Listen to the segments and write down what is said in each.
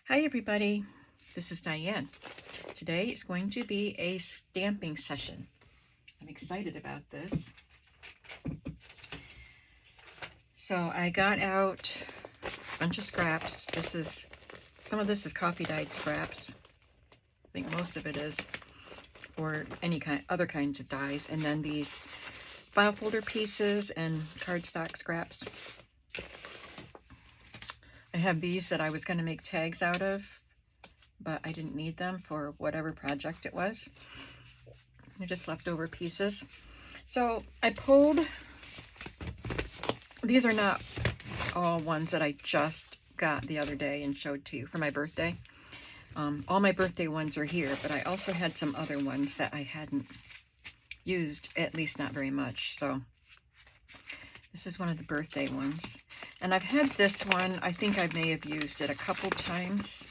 Hi everybody, this is Diane. Today is going to be a stamping session. I'm excited about this. So I got out a bunch of scraps. Some of this is coffee dyed scraps. I think most of it is, or other kinds of dyes. And then these file folder pieces and cardstock scraps. I have these that I was going to make tags out of, but I didn't need them for whatever project it was. They're just leftover pieces. So I pulled, these are not all ones that I just got the other day and showed to you for my birthday. All my birthday ones are here, but I also had some other ones that I hadn't used, at least not very much. So this is one of the birthday ones. And I've had this one, I think I may have used it a couple times.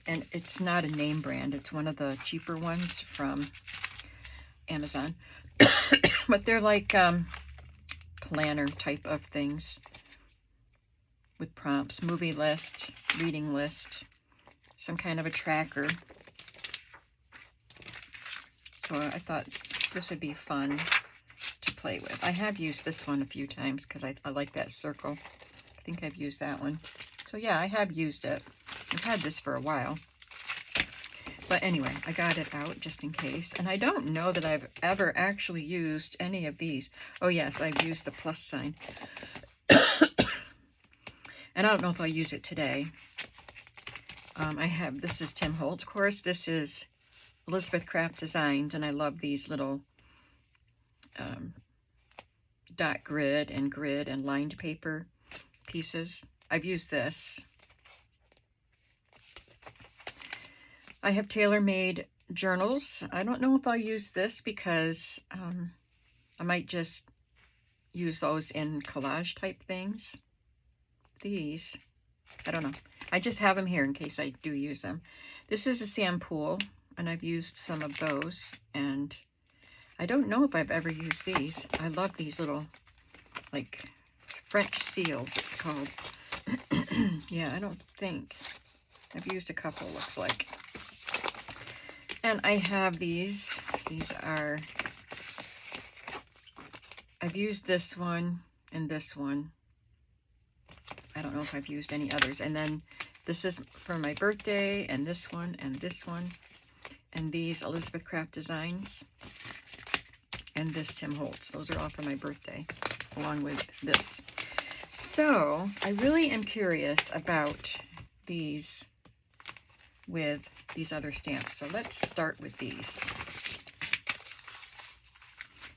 And it's not a name brand. It's one of the cheaper ones from Amazon. But they're like planner type of things with prompts, movie list, reading list, some kind of a tracker. So I thought this would be fun to play with. I have used this one a few times because I like that circle. I think I've used that one. So yeah, I have used it. I've had this for a while. But anyway, I got it out just in case. And I don't know that I've ever actually used any of these. Oh yes, I've used the plus sign. And I don't know if I'll use it today. This is Tim Holtz course. This is Elizabeth Craft Designs. And I love these little dot grid and lined paper pieces. I've used this. I have tailor-made journals. I don't know if I'll use this because I might just use those in collage type things. These, I don't know. I just have them here in case I do use them. This is a Sampool, and I've used some of those, and I don't know if I've ever used these. I love these little, like, French seals, it's called. Yeah, I don't think. I've used a couple, looks like. And I have these. These are, I've used this one and this one. I don't know if I've used any others. And then this is for my birthday, and this one, and this one. And these Elizabeth Craft Designs. And this Tim Holtz. Those are all for my birthday, along with this. So I really am curious about these with these other stamps. So let's start with these.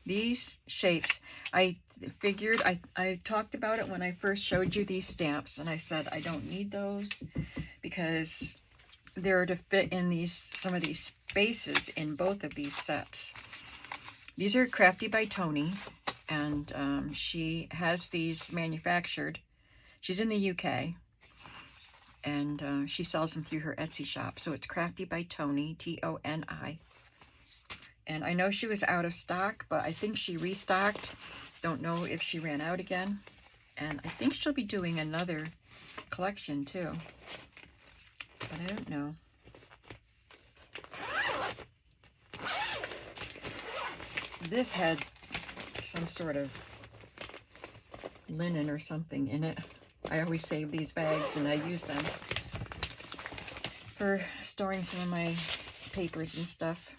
These shapes, I figured, I talked about it when I first showed you these stamps, and I said I don't need those because they're to fit in some of these spaces in both of these sets. These are Crafty by Tony, and she has these manufactured. She's in the UK, and she sells them through her Etsy shop. So it's Crafty by Tony, T-O-N-I. And I know she was out of stock, but I think she restocked. Don't know if she ran out again. And I think she'll be doing another collection too, but I don't know. This had some sort of linen or something in it. I always save these bags and I use them for storing some of my papers and stuff.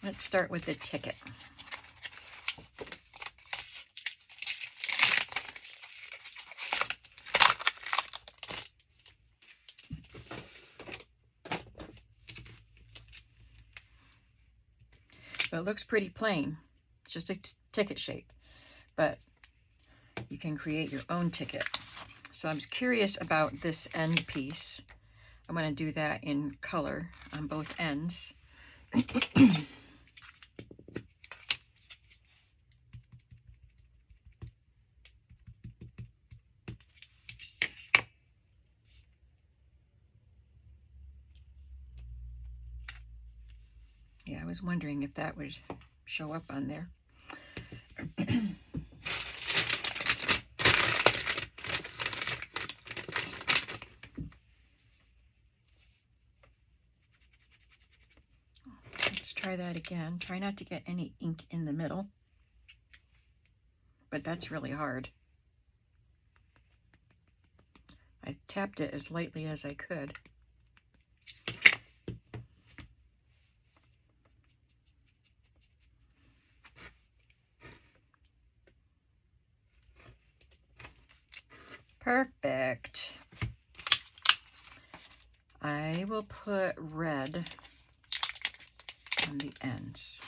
Let's start with the ticket. So it looks pretty plain. It's just a ticket shape, but you can create your own ticket. So I was curious about this end piece. I'm going to do that in color on both ends. Yeah, I was wondering if that would show up on there. try that again. Try not to get any ink in the middle, but that's really hard. I tapped it as lightly as I could. Perfect. I will put red on the ends.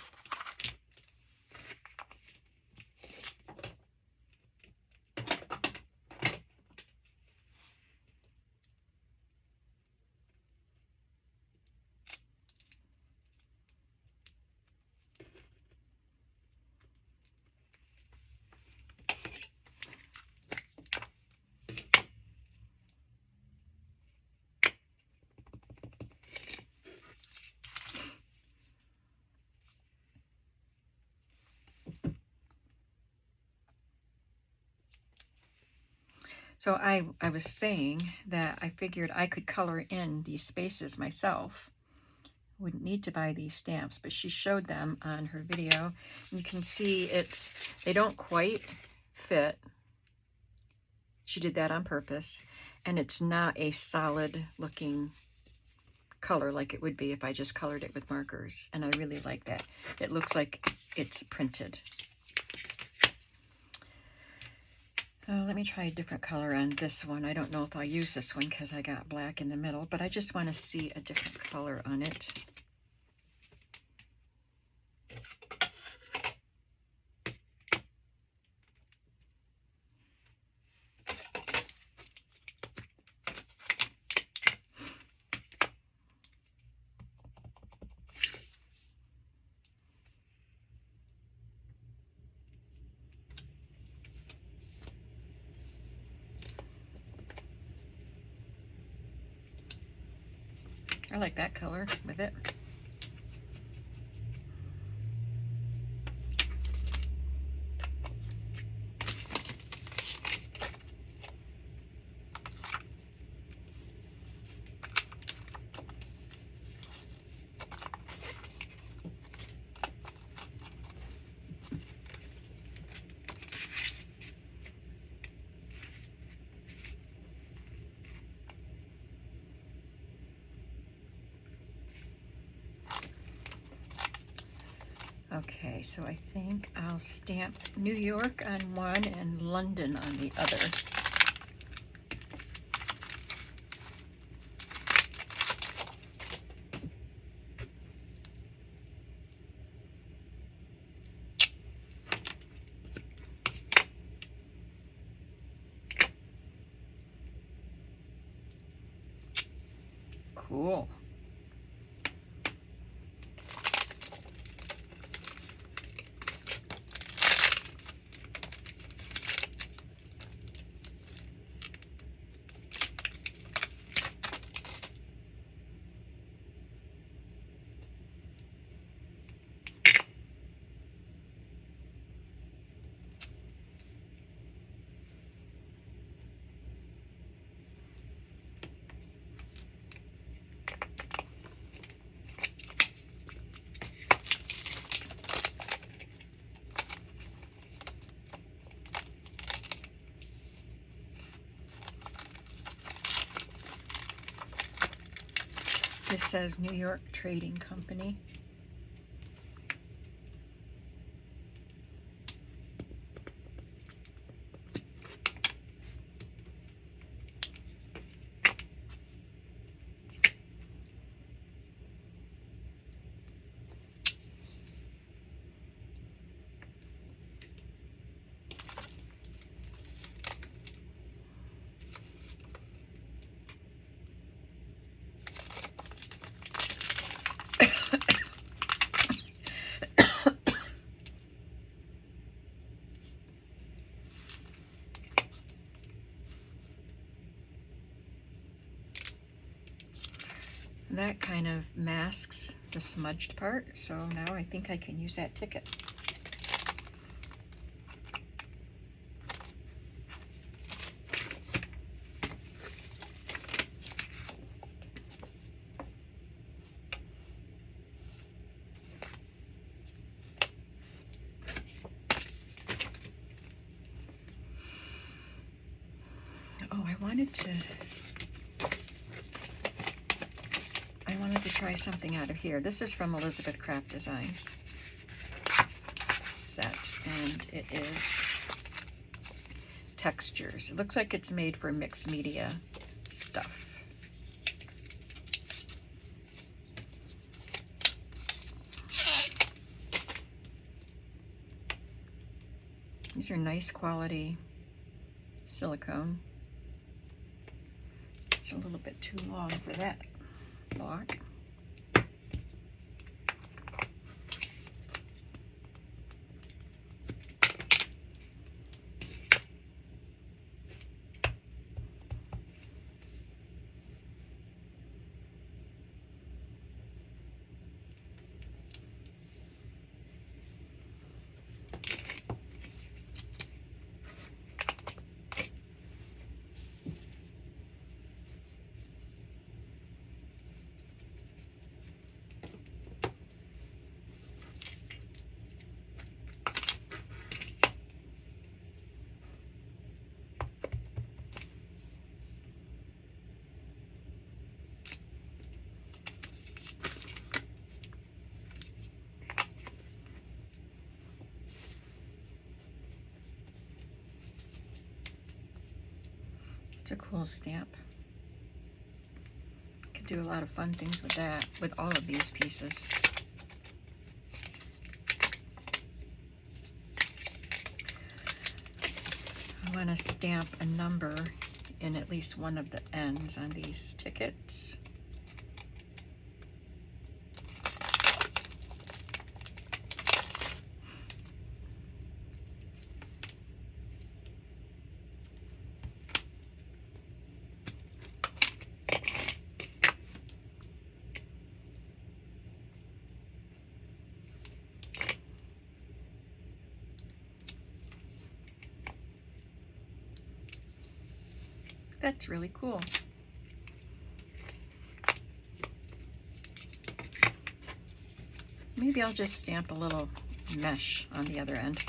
So I was saying that I figured I could color in these spaces myself. Wouldn't need to buy these stamps, but she showed them on her video. You can see they don't quite fit. She did that on purpose, and it's not a solid looking color like it would be if I just colored it with markers, and I really like that. It looks like it's printed. Let me try a different color on this one. I don't know if I'll use this one because I got black in the middle, but I just want to see a different color on it. I like that color with it. Okay, so I think I'll stamp New York on one and London on the other. Cool. This says New York Trading Company. That kind of masks the smudged part, so now I think I can use that ticket. Oh, I wanted to try something out of here. This is from Elizabeth Craft Designs set, and it is textures. It looks like it's made for mixed media stuff. These are nice quality silicone. It's a little bit too long for that block. It's a cool stamp. Could do a lot of fun things with that, with all of these pieces. I want to stamp a number in at least one of the ends on these tickets. That's really cool. Maybe I'll just stamp a little mesh on the other end.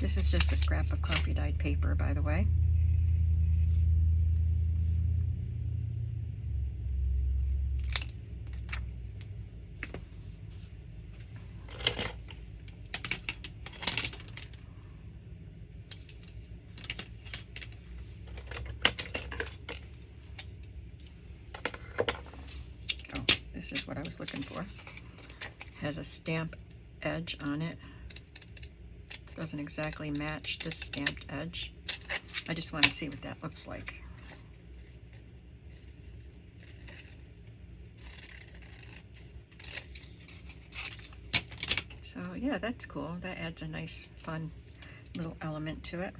This is just a scrap of coffee dyed paper, by the way. Oh, this is what I was looking for. It has a stamp edge on it. Doesn't exactly match this stamped edge. I just want to see what that looks like. So yeah, that's cool. That adds a nice, fun little element to it.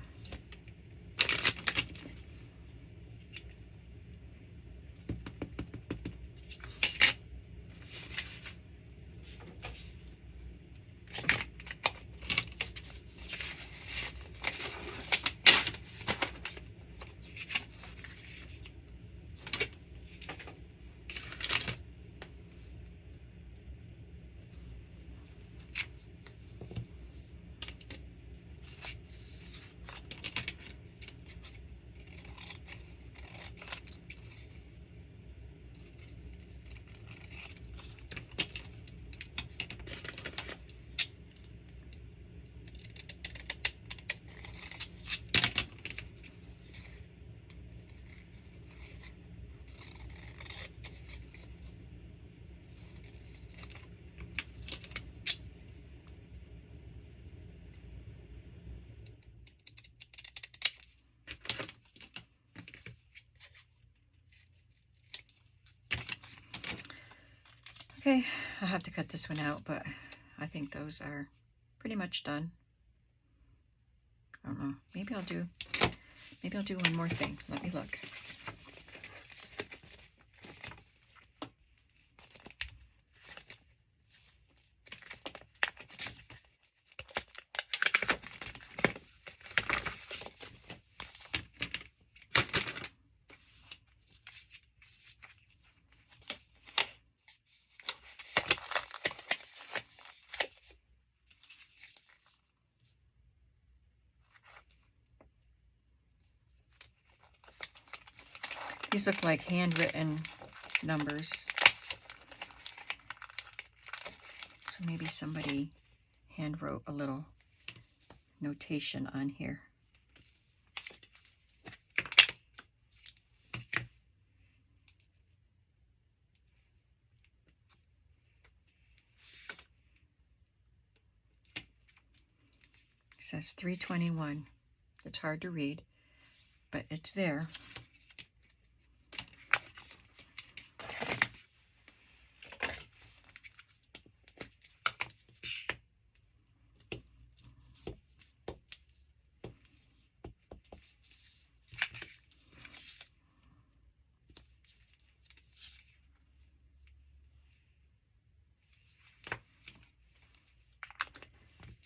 Okay, I'll have to cut this one out, but I think those are pretty much done. I don't know. Maybe I'll do one more thing. Let me look. These look like handwritten numbers. So maybe somebody hand wrote a little notation on here. It says 321. It's hard to read, but it's there.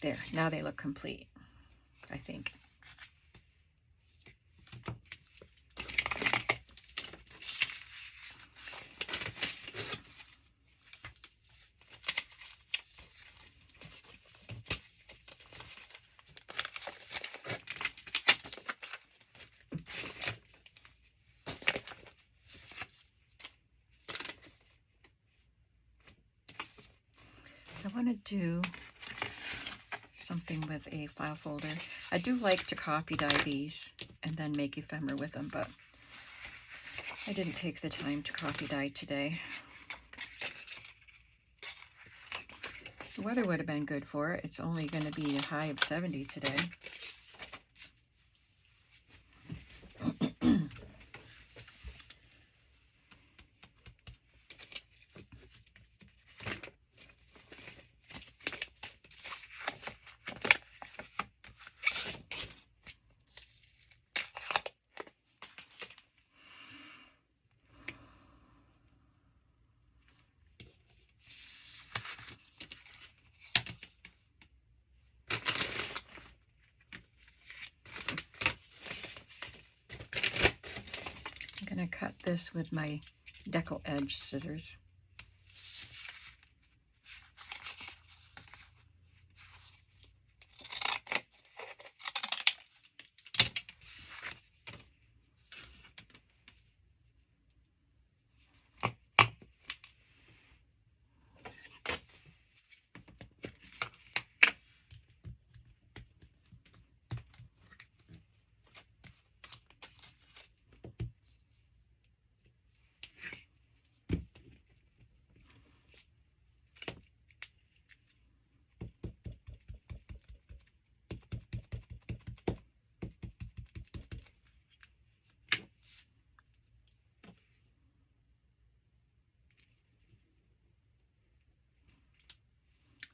There, now they look complete, I think. I want to do something with a file folder. I do like to copy dye these and then make ephemera with them, but I didn't take the time to copy dye today. The weather would have been good for it. It's only going to be a high of 70 today. I'm going to cut this with my decal edge scissors.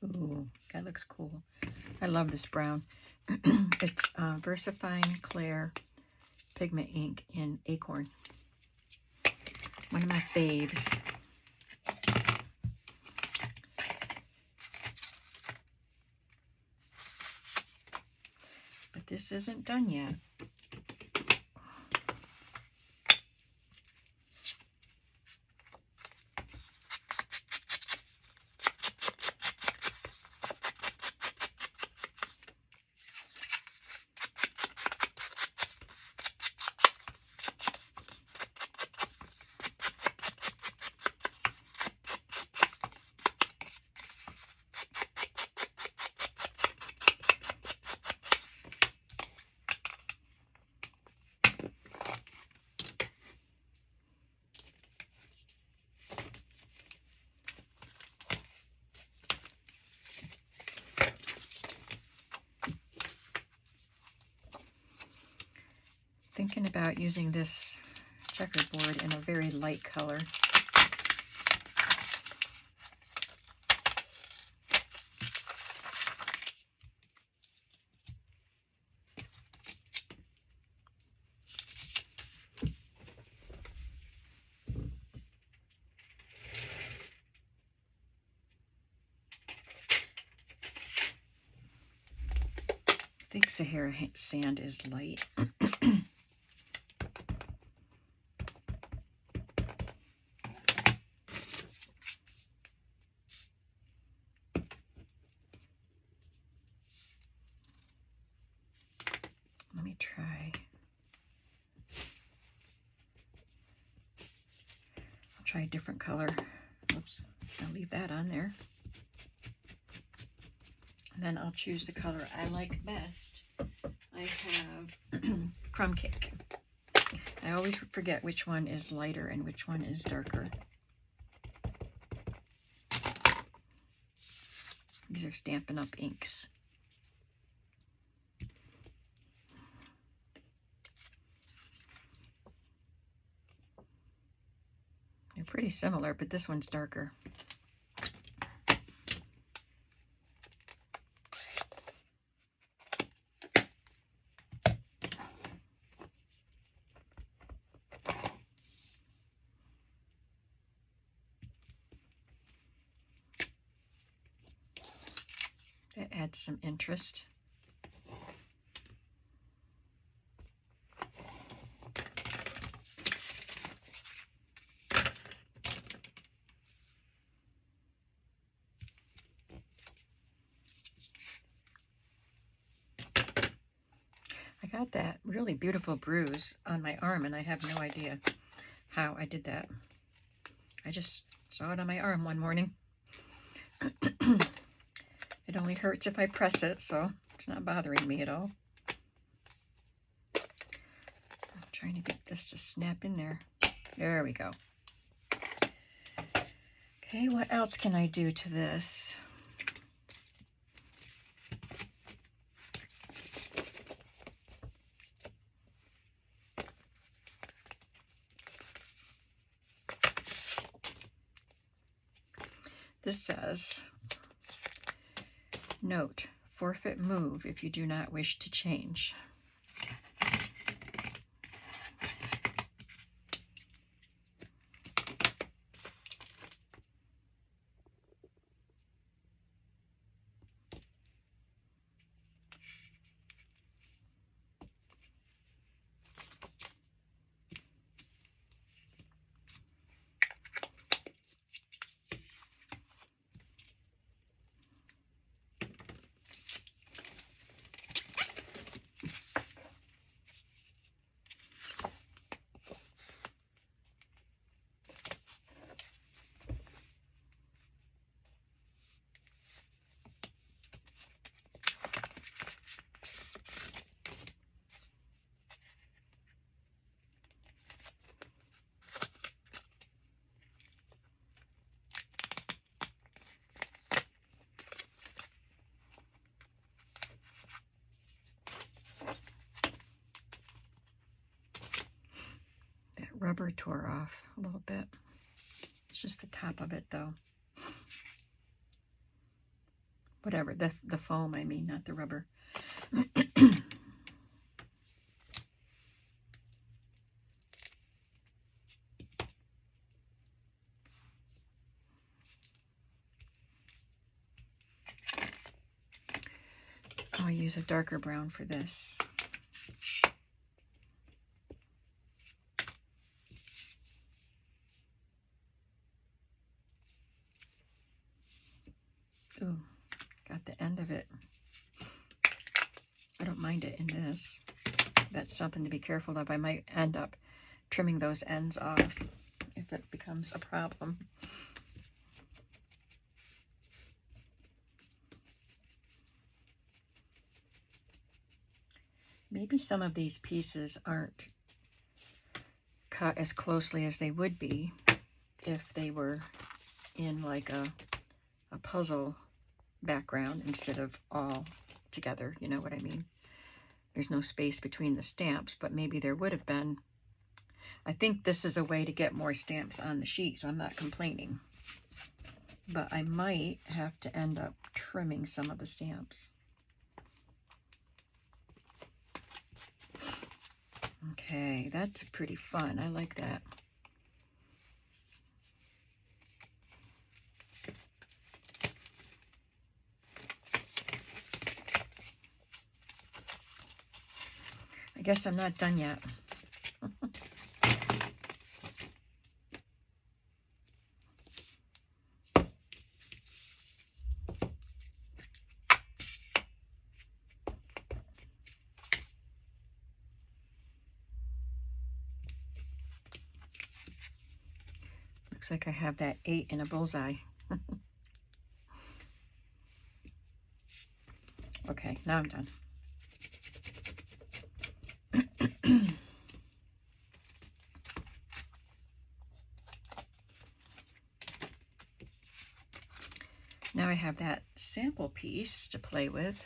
Ooh, that looks cool. I love this brown. It's VersaFine Clair Pigment Ink in Acorn. One of my faves. But this isn't done yet. Thinking about using this checkerboard in a very light color. I think Sahara sand is light. Let me try. a different color. Oops, I'll leave that on there. And then I'll choose the color I like best. I have crumb cake. I always forget which one is lighter and which one is darker. These are Stampin' Up! Inks. They're pretty similar, but this one's darker. That adds some interest. I got that really beautiful bruise on my arm, and I have no idea how I did that. I just saw it on my arm one morning. It only hurts if I press it, so it's not bothering me at all. I'm trying to get this to snap in there. There we go. Okay, what else can I do to this? This says, note, forfeit move if you do not wish to change. Rubber tore off a little bit. It's just the top of it though. Whatever, the foam I mean, not the rubber. I'll use a darker brown for this. Ooh, got the end of it. I don't mind it in this. That's something to be careful of. I might end up trimming those ends off if it becomes a problem. Maybe some of these pieces aren't cut as closely as they would be if they were in like a puzzle background instead of all together, you know what I mean? There's no space between the stamps, but maybe there would have been. I think this is a way to get more stamps on the sheet, so I'm not complaining. But I might have to end up trimming some of the stamps. Okay, that's pretty fun. I like that. I guess I'm not done yet. Looks like I have that 8 in a bullseye. Okay, now I'm done. Now I have that sample piece to play with.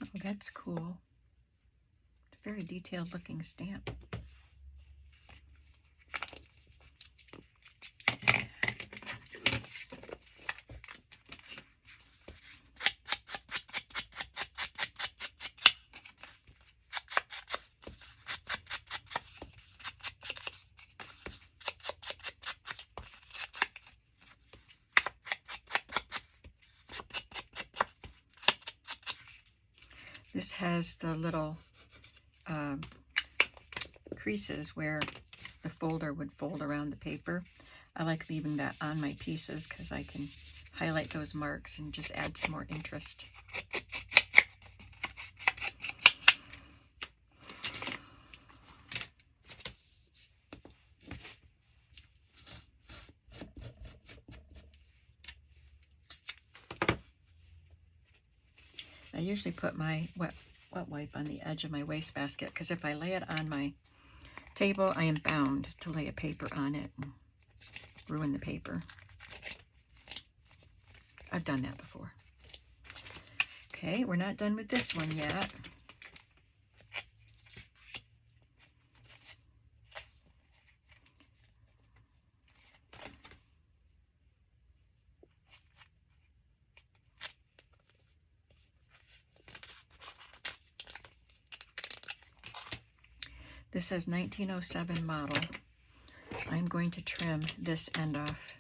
Oh, that's cool. Very detailed looking stamp. This has the little creases where the folder would fold around the paper. I like leaving that on my pieces because I can highlight those marks and just add some more interest. I usually put my wet wipe on the edge of my wastebasket because if I lay it on my table, I am bound to lay a paper on it and ruin the paper. I've done that before. Okay, we're not done with this one yet. This says 1907 model. I'm going to trim this end off.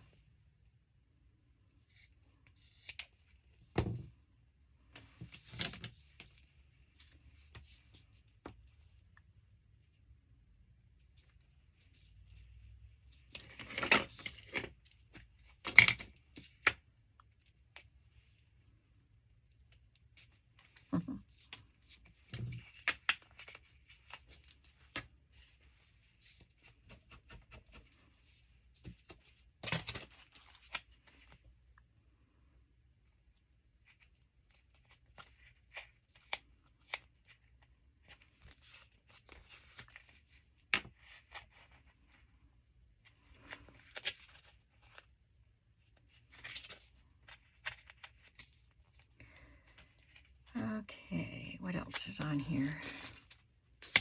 Okay, what else is on here?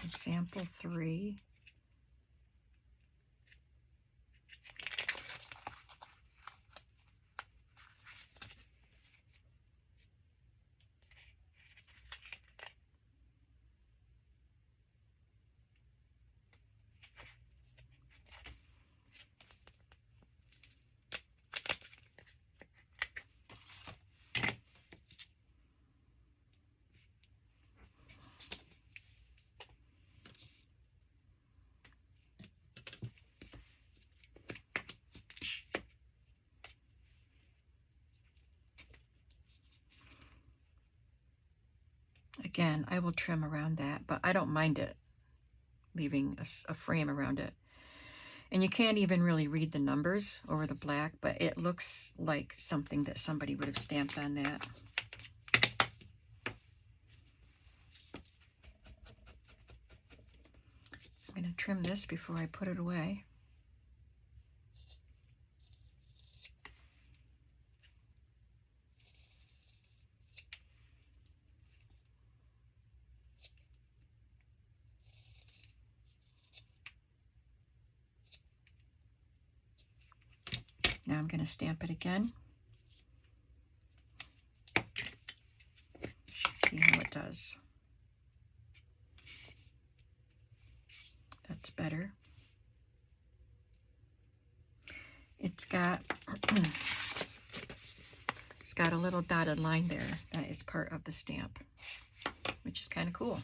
Example 3. Again, I will trim around that, but I don't mind it leaving a frame around it. And you can't even really read the numbers over the black, but it looks like something that somebody would have stamped on that. I'm going to trim this before I put it away. Now I'm going to stamp it again. See how it does. That's better. It's got a little dotted line there. That is part of the stamp, which is kind of cool.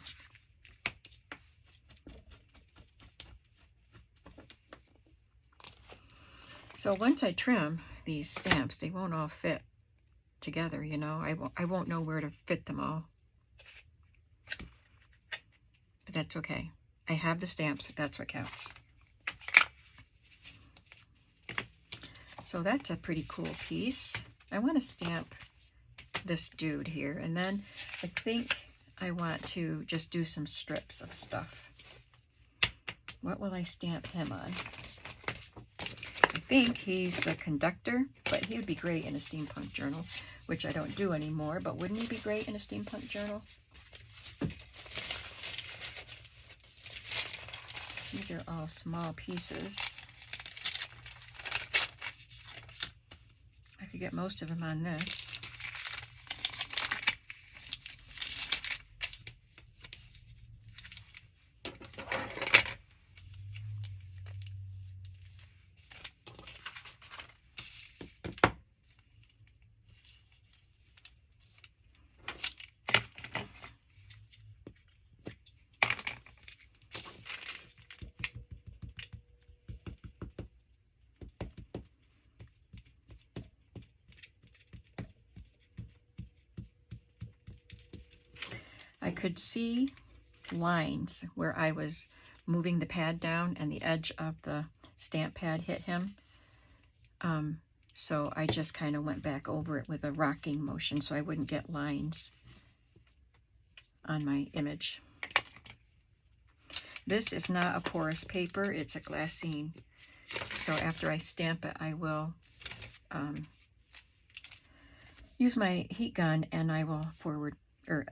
So once I trim these stamps, they won't all fit together, you know. I won't know where to fit them all. But that's okay. I have the stamps, that's what counts. So that's a pretty cool piece. I want to stamp this dude here, and then I think I want to just do some strips of stuff. What will I stamp him on? I think he's the conductor, but he would be great in a steampunk journal, which I don't do anymore, but wouldn't he be great in a steampunk journal? These are all small pieces. I could get most of them on this. I could see lines where I was moving the pad down and the edge of the stamp pad hit him. So I just kind of went back over it with a rocking motion so I wouldn't get lines on my image. This is not a porous paper, it's a glassine. So after I stamp it, I will use my heat gun and I will forward or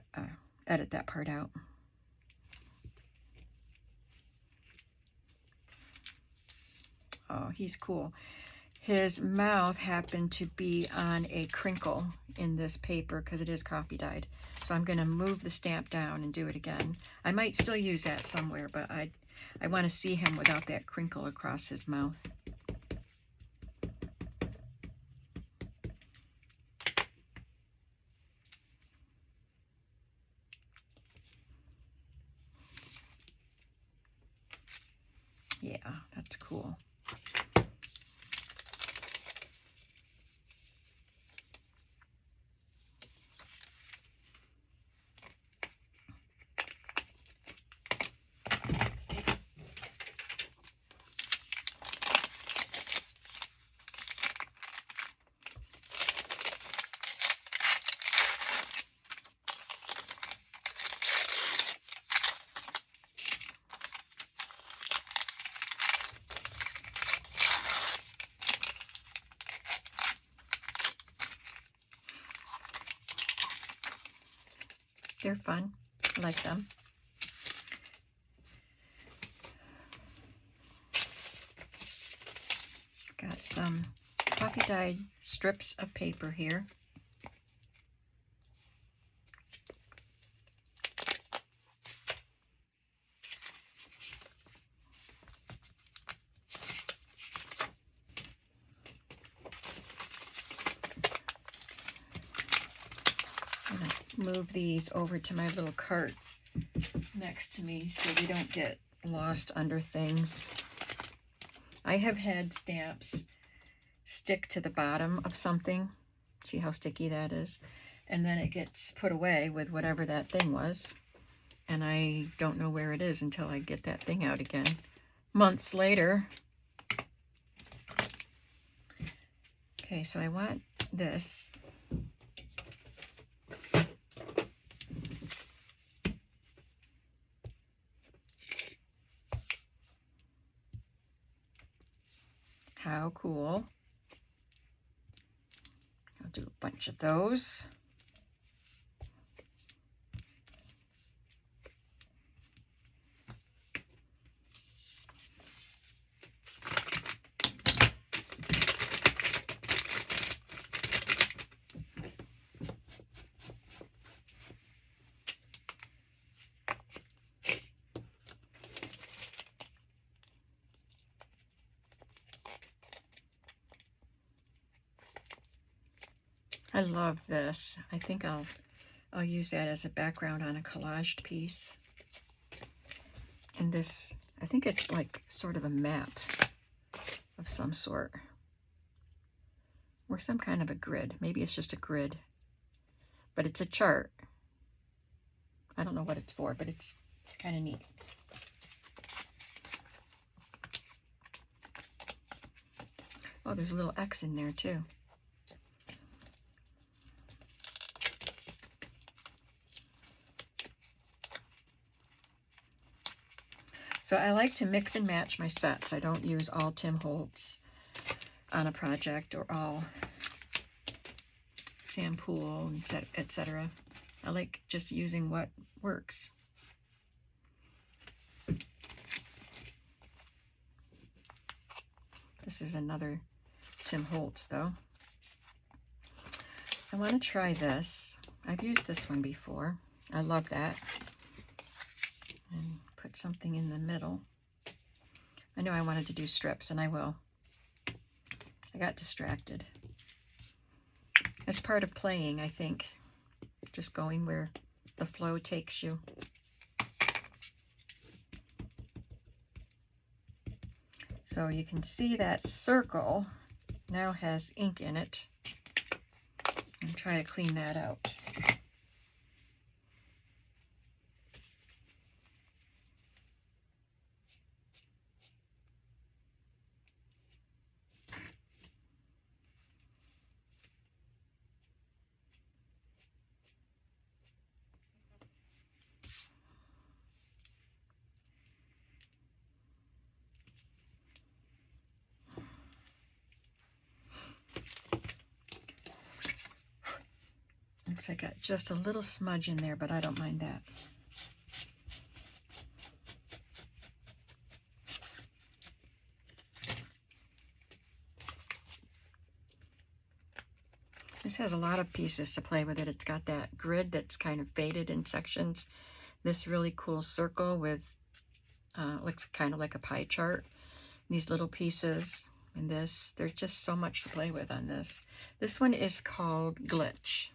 edit that part out. Oh, he's cool. His mouth happened to be on a crinkle in this paper because it is coffee dyed. So I'm going to move the stamp down and do it again. I might still use that somewhere, but I want to see him without that crinkle across his mouth. Yeah, that's cool. They're fun. I like them. Got some coffee dyed strips of paper here. Move these over to my little cart next to me so they don't get lost under things. I have had stamps stick to the bottom of something. See how sticky that is? And then it gets put away with whatever that thing was. And I don't know where it is until I get that thing out again. Months later. Okay, so I want this. How cool. I'll do a bunch of those. I love this. I think I'll use that as a background on a collaged piece. And this, I think it's like sort of a map of some sort. Or some kind of a grid. Maybe it's just a grid. But it's a chart. I don't know what it's for, but it's kind of neat. Oh, there's a little X in there too. So I like to mix and match my sets. I don't use all Tim Holtz on a project or all Sam Poole, etc. I like just using what works. This is another Tim Holtz though. I want to try this. I've used this one before. I love that. And put something in the middle. I know I wanted to do strips, and I will. I got distracted. It's part of playing, I think. Just going where the flow takes you. So you can see that circle now has ink in it. And try to clean that out. Looks like I got just a little smudge in there, but I don't mind that. This has a lot of pieces to play with it. It's got that grid that's kind of faded in sections. This really cool circle with, looks kind of like a pie chart. These little pieces and this. There's just so much to play with on this. This one is called Glitch.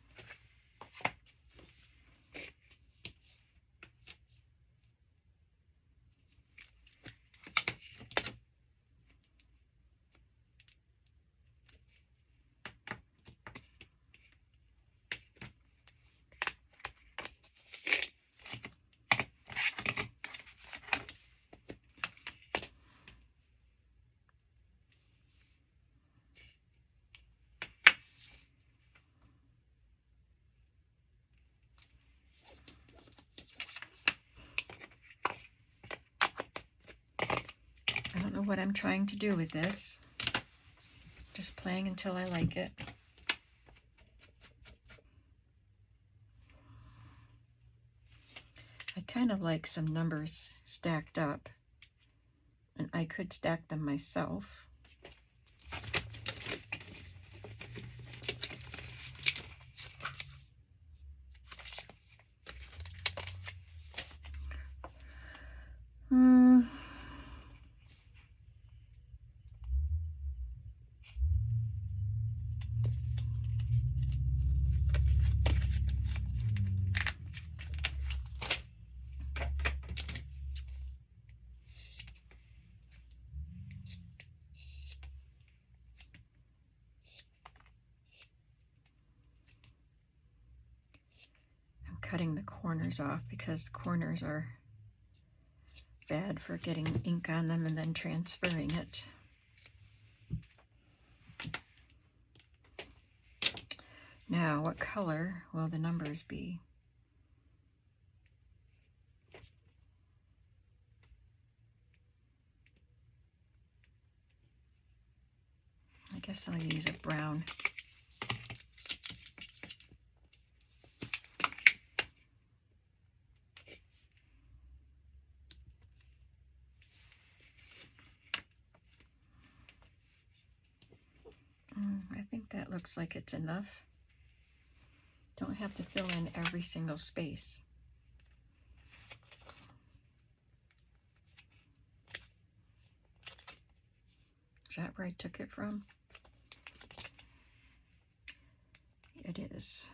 I don't know what I'm trying to do with this. Just playing until I like it. I kind of like some numbers stacked up, and I could stack them myself. Cutting the corners off because the corners are bad for getting ink on them and then transferring it. Now, what color will the numbers be? I guess I'll use a brown. I think that looks like it's enough. Don't have to fill in every single space. Is that where I took it from? It it is.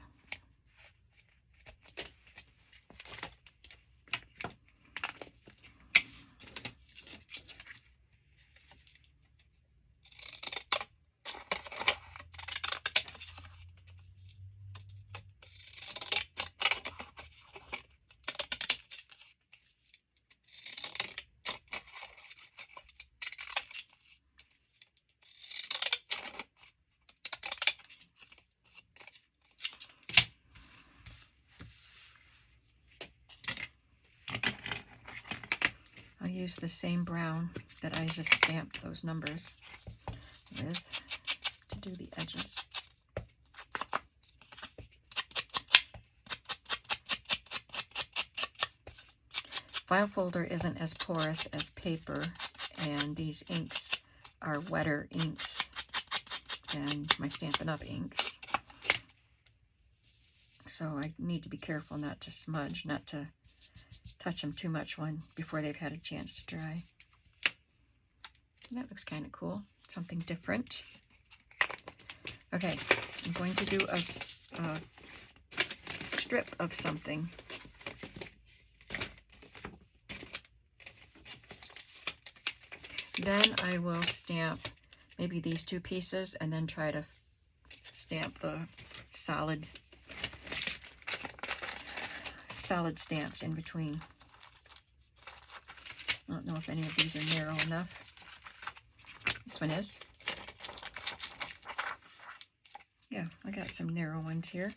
I'll use the same brown that I just stamped those numbers with to do the edges. File folder isn't as porous as paper, and these inks are wetter inks than my Stampin' Up! Inks. So I need to be careful not to smudge, not to touch them too much before they've had a chance to dry. And that looks kind of cool, something different. Okay, I'm going to do a strip of something. Then I will stamp maybe these two pieces and then try to stamp the solid stamps in between. I don't know if any of these are narrow enough. This one is. Yeah, I got some narrow ones here.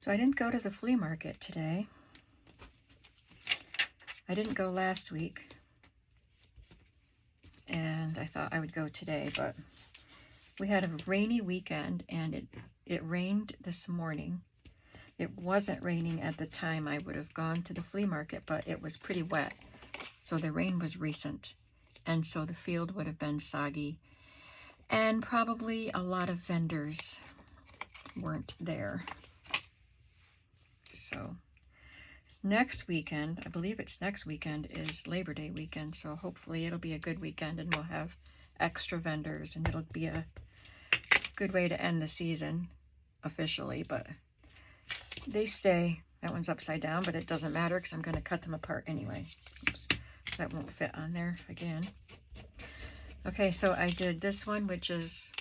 So I didn't go to the flea market today. I didn't go last week, and I thought I would go today, but we had a rainy weekend, and it rained this morning. It wasn't raining at the time I would have gone to the flea market, but it was pretty wet, so the rain was recent, and so the field would have been soggy, and probably a lot of vendors weren't there. So next weekend, I believe it's next weekend, is Labor Day weekend, so hopefully it'll be a good weekend and we'll have extra vendors, and it'll be a good way to end the season officially. But they stay. That one's upside down, but it doesn't matter because I'm going to cut them apart anyway. Oops, that won't fit on there again. Okay, so I did this one, which is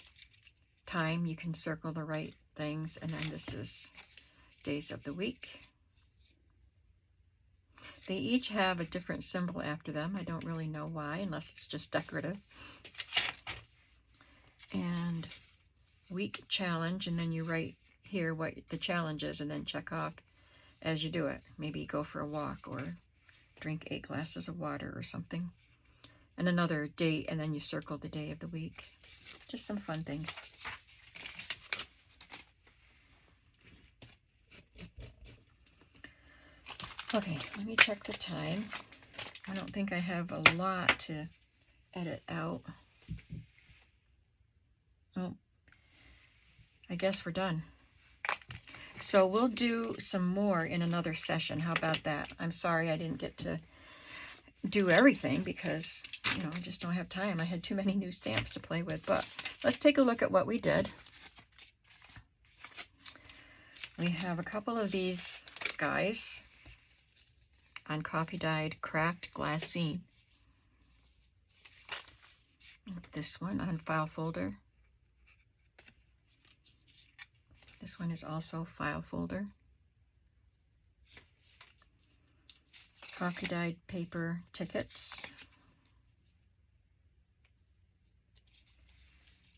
time. You can circle the right things, and then this is days of the week. They each have a different symbol after them. I don't really know why, unless it's just decorative. And week challenge, and then you write here what the challenge is, and then check off as you do it. Maybe go for a walk or drink 8 glasses of water or something. And another date, and then you circle the day of the week. Just some fun things. Okay, let me check the time. I don't think I have a lot to edit out. Oh, I guess we're done. So we'll do some more in another session. How about that? I'm sorry I didn't get to do everything because you know, I just don't have time. I had too many new stamps to play with. But let's take a look at what we did. We have a couple of these guys on coffee dyed craft glassine. This one on file folder. This one is also file folder. Coffee dyed paper tickets.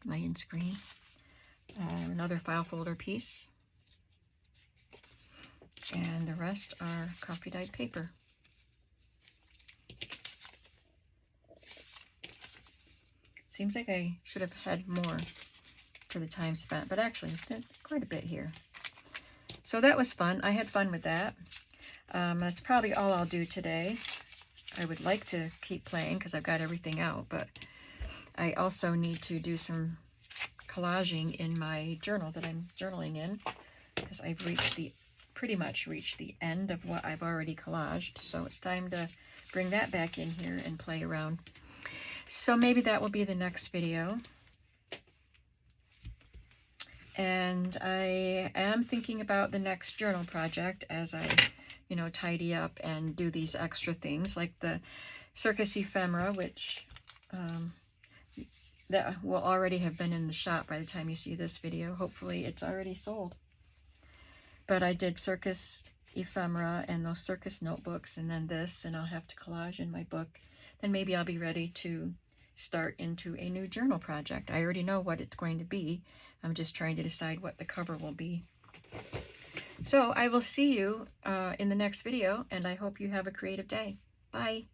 Mayan screen. Another file folder piece. And the rest are coffee dyed paper. Seems like I should have had more for the time spent, but actually it's quite a bit here. So that was fun. I had fun with that. That's probably all I'll do today. I would like to keep playing because I've got everything out, but I also need to do some collaging in my journal that I'm journaling in, because I've pretty much reached the end of what I've already collaged. So it's time to bring that back in here and play around. So maybe that will be the next video. And I am thinking about the next journal project as I, you know, tidy up and do these extra things like the circus ephemera, which that will already have been in the shop by the time you see this video. Hopefully it's already sold. But I did circus ephemera and those circus notebooks, and then this, and I'll have to collage in my book. Then maybe I'll be ready to start into a new journal project. I already know what it's going to be. I'm just trying to decide what the cover will be. So I will see you in the next video, and I hope you have a creative day. Bye.